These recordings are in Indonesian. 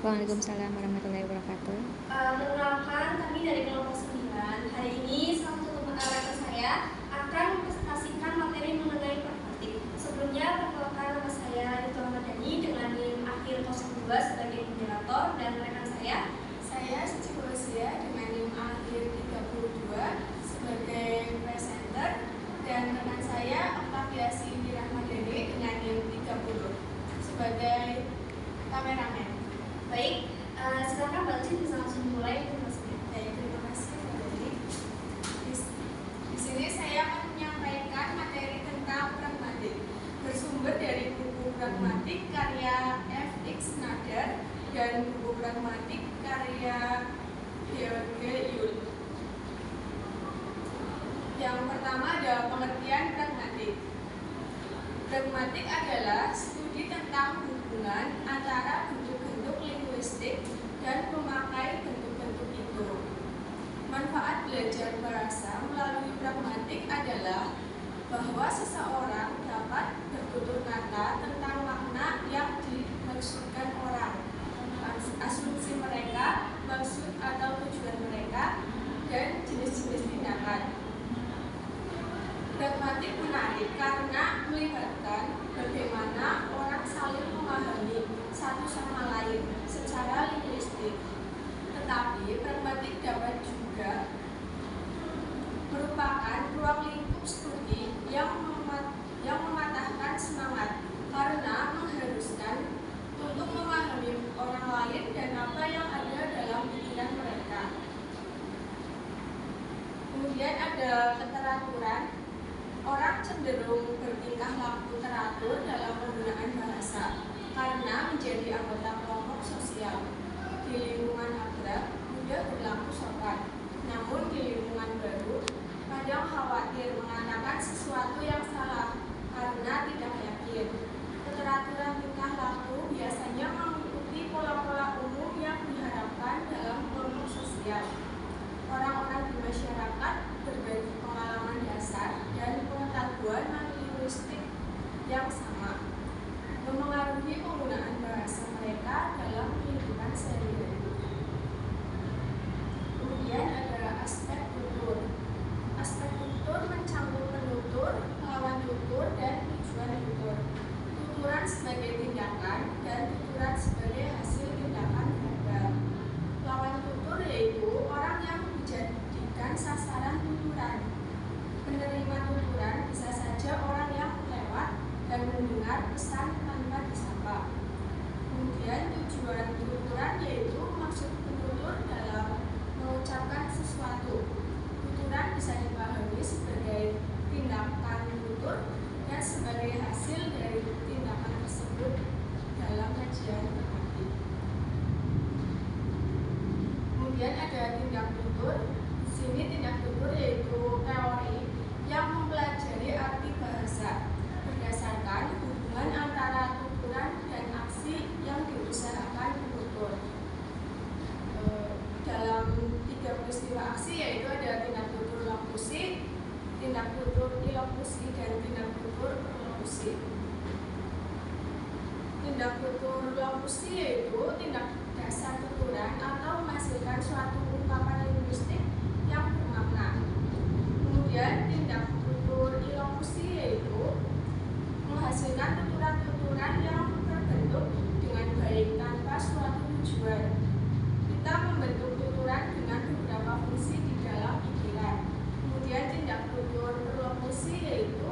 Waalaikumsalam warahmatullahi wabarakatuh. Perkenalkan, kami dari kelompok 9. Hari ini salah satu rekan saya akan mempresentasikan materi mengenai pragmatik. Sebelumnya, perkenalkan nama saya Rito Ramadhani dengan NIM akhir 02 sebagai moderator, dan rekan saya Cici Bosia dengan NIM akhir 32 sebagai presenter, dan rekan saya Octaviasi Ramadhani dengan NIM 30 sebagai kameramen. Baik, silakan Mbak Lucy bisa langsung mulai presentasinya. Baik, terima kasih Mbak Dani. Di sini saya akan menyampaikan materi tentang pragmatik bersumber dari buku Pragmatik karya F.X. Nader dan buku Pragmatik karya George Yule. Yang pertama ada pengertian pragmatik. Pragmatik adalah studi tentang hubungan antara bentuk-bentuk linguistik dan pemakai bentuk-bentuk itu. Manfaat belajar bahasa melalui pragmatik adalah bahwa seseorang dapat bertutur kata tentang makna yang dimaksudkan orang, asumsi mereka, maksud atau tujuan mereka, dan jenis-jenis tindakan. Pragmatik menarik karena melibatkan bagaimana orang saling memahami satu sama lain secara linguistik. Tetapi pragmatik dapat juga merupakan ruang lingkup studi yang mematahkan semangat karena mengharuskan untuk memahami orang lain dan apa yang ada dalam pikiran mereka. Kemudian ada keteraturan. Orang cenderung bertingkah laku teratur dalam penggunaan bahasa karena menjadi anggota kelompok sosial. Di lingkungan akrab mudah berlaku sopan, namun di lingkungan baru kadang khawatir mengatakan sesuatu yang salah karena tidak yakin. Keteraturan tingkah laku biasanya mengikuti pola-pola umum yang diharapkan dalam kelompok sosial. Orang-orang di masyarakat berbagi pengalaman dasar dan pengetahuan linguistik yang sama, memengaruhi penggunaan bahasa mereka dalam kehidupan sehari-hari. Kemudian ada aspek tutur. Aspek tutur mencakup penutur, lawan tutur, dan tujuan tutur. Tuturan sebagai tindakan dan tuturan sebagai hasil tindakan verbal. Lawan tutur yaitu orang yang dijadikan sasaran tuturan. Penerima tuturan bisa saja orang yang lewat dan mendengar pesan tanpa disapa. Kemudian tujuan tuturan yaitu maksud penutur dalam mengucapkan sesuatu. Tuturan bisa dipahami sebagai tindakan tutur dan sebagai hasil dari tindakan tersebut dalam kajian pragmatik. Kemudian ada tindak tutur. Di sini tindak tutur yaitu teori yang mempelajari arti bahasa berdasarkan hubungan antara tuturan dan aksi yang diusahakan penutur. Dalam 3 peristiwa aksi yaitu ada tindak tutur lokusi, tindak tutur ilokusi, dan tindak tutur lokusi. Tindak tutur lokusi yaitu tindak dasar tuturan atau menghasilkan suatu ungkapan linguistik yang bermakna. Kemudian tindak tutur ilokusi yaitu menghasilkan tuturan-tuturan yang terbentuk dengan baik tanpa suatu tujuan. Kita membentuk tuturan dengan beberapa fungsi di dalam pikiran. Kemudian tindak tutur lokusi yaitu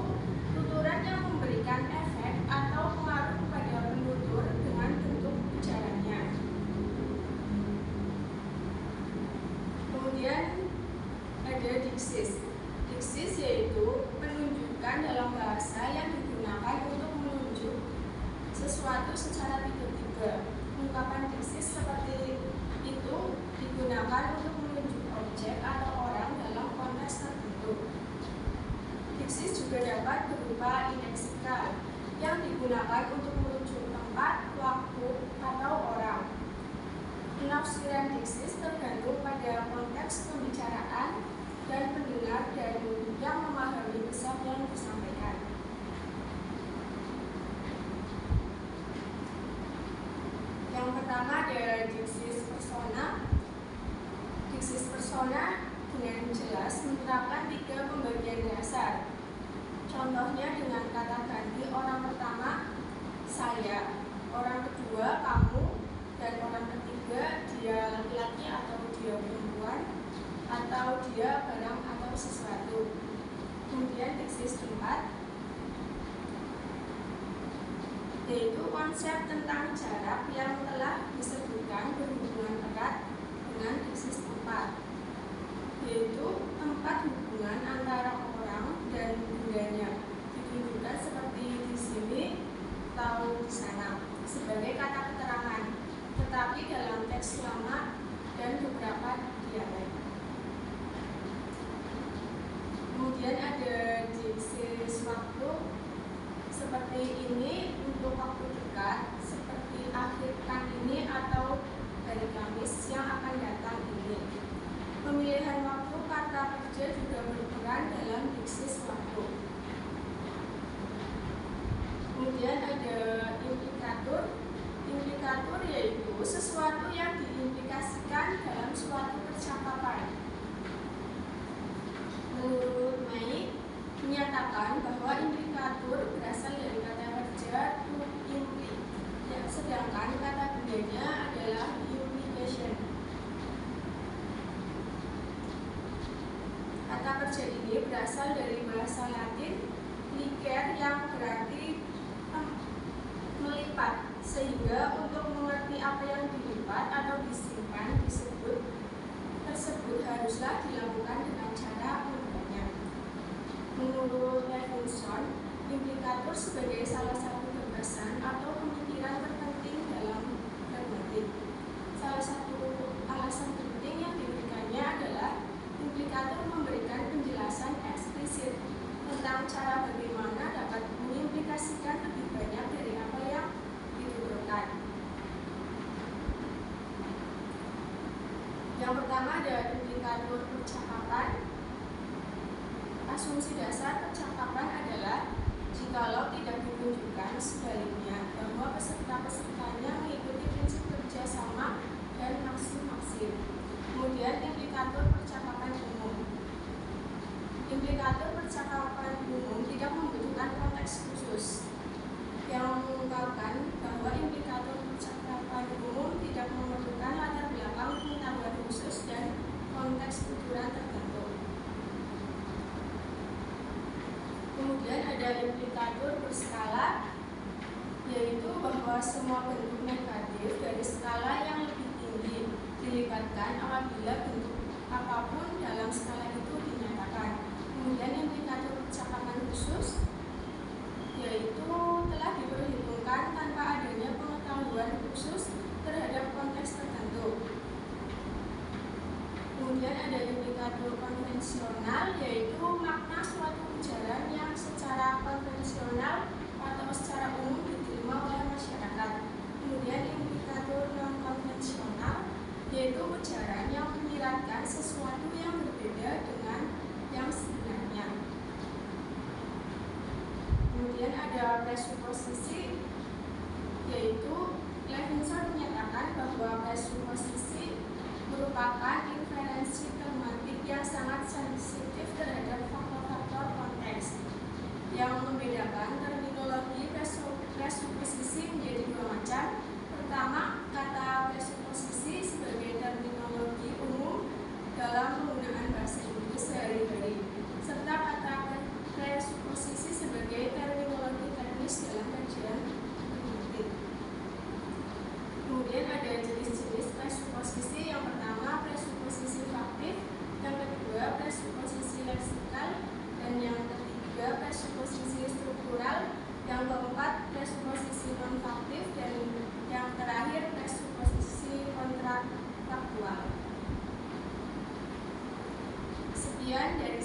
tuturan yang memberikan efek atau pengaruh pada penutur dengan bentuk bicaranya. Kemudian ada diksis. Diksis yaitu penunjukan dalam bahasa yang digunakan untuk menunjuk sesuatu secara tiba-tiba. Ungkapan diksis seperti itu digunakan untuk menunjuk objek atau orang dalam konteks tertentu. Diksis juga dapat berupa indeksikal yang digunakan untuk merujuk tempat, waktu, atau orang. Penafsiran diksis tergantung pada konteks pembicaraan dan pendengar dan yang memahami pesan yang disampaikan. Yang pertama ada Persona dengan jelas menerapkan 3 pembagian dasar. Contohnya dengan kata ganti orang pertama saya, orang kedua kamu, dan orang ketiga dia laki-laki atau dia perempuan, atau dia barang atau sesuatu. Kemudian diksi keempat, yaitu konsep tentang jarak yang telah disebutkan berhubungan erat dengan diksi setempat, yaitu tempat hubungan antara orang dan bendanya ditunjukkan seperti di sini atau di sana sebagai kata keterangan, tetapi dalam teks lama dan beberapa dialek. Kemudian ada diksi waktu seperti ini untuk waktu dekat, seperti akhir pekan ini atau hari Kamis yang akan datang ini. Pemilihan waktu kata kerja juga berperan dalam diksi waktu. Kemudian ada implikatur. Implikatur yaitu sesuatu yang diimplikasikan dalam suatu percakapan. Menurut May, menyatakan bahwa implikatur berasal dari kata kerja to imply, sedangkan kata bendanya adalah implication. Kata kerja ini berasal dari bahasa Latin licere yang berarti melipat, sehingga untuk mengerti apa yang dilipat atau disimpan tersebut haruslah dilakukan dengan cara mengubahnya. Menurut Levinson, implikatur sebagai salah satu gagasan atau pemikiran terpenting dalam pragmatik. Salah satu alasan penting yang diberikannya adalah implikatur memberikan penjelasan eksplisit tentang cara bagaimana dapat mengimplikasikan lebih banyak dari apa yang dituturkan. Yang pertama ada implikatur percakapan. Asumsi dasar percakapan adalah jikalau tidak ditunjukkan sebaliknya bahwa peserta-pesertanya mengikuti prinsip kerjasama dan maksim-maksim. Kemudian implikatur percakapan umum. Implikatur percakapan umum tidak membutuhkan konteks khusus, yang mengungkapkan bahwa implikatur percakapan umum tidak memerlukan latar belakang pengetahuan khusus dan konteks tuturan tertentu. Kemudian ada implikatur berskala, yaitu bahwa semua bentuk negatif dari skala yang lebih tinggi dilibatkan apabila bentuk apapun dalam skala itu dinyatakan. Kemudian implikatur percakapan khusus, yaitu telah diperhitungkan tanpa adanya pengetahuan khusus terhadap konteks tertentu. Kemudian ada implikatur konvensional, yaitu makna suatu ujaran yang secara konvensional atau secara umum diterima oleh masyarakat. Kemudian implikatur non-konvensional, yaitu ujaran yang menyiratkan sesuatu yang berbeda dengan yang sebenarnya. Kemudian ada presuposisi, yaitu Levinson menyatakan bahwa presuposisi merupakan inferensi pragmatik yang sangat sensitif terhadap faktor-faktor konteks. Yang membedakan terminologi presuposisi menjadi dua macam. Pertama, kata presuposisi sebagai terminologi umum dalam penggunaan bahasa Inggris sehari-hari, serta kata presuposisi sebagai terminologi teknis dalam kajian pragmatik. Kemudian ada jenis-jenis presuposisi. Yang pertama presuposisi faktif, yang kedua presuposisi leksikal, dan yang ketiga presuposisi struktural, yang keempat presuposisi non-faktif, dan yang terakhir presuposisi kontrafaktual. Sekian dari